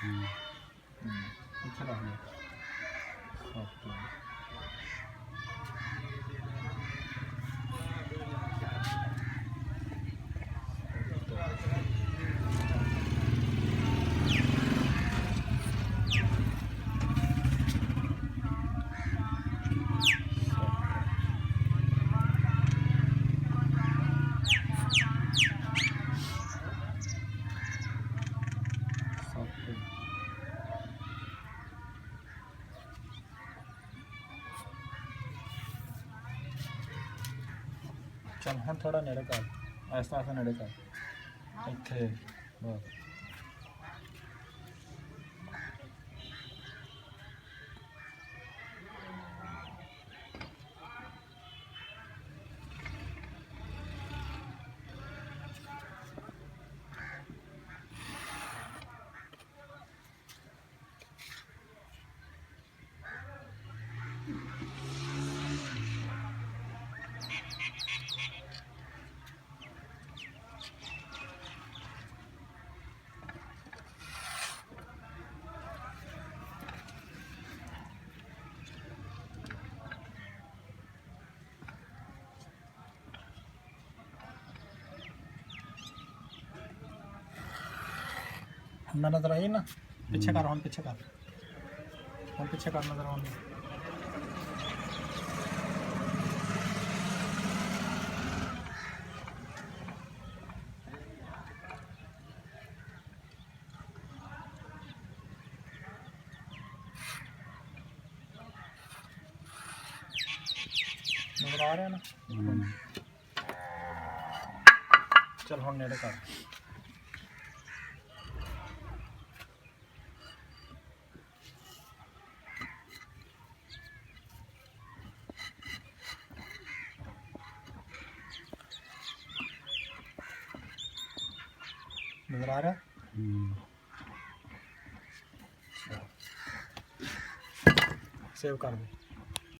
ਇੱਥੇ ਰੱਖ ਲਓ। ਓਕੇ चल हम थोड़ा नेड़े कर ऐसा ऐसा नेड़े कर इत्थे बस ना नजर आई ना पीछे कर हम पीछे कर नजर आने नजर आ रहा है ना चल हम नेड़े कर नजर आ रहा है सेव कर दे।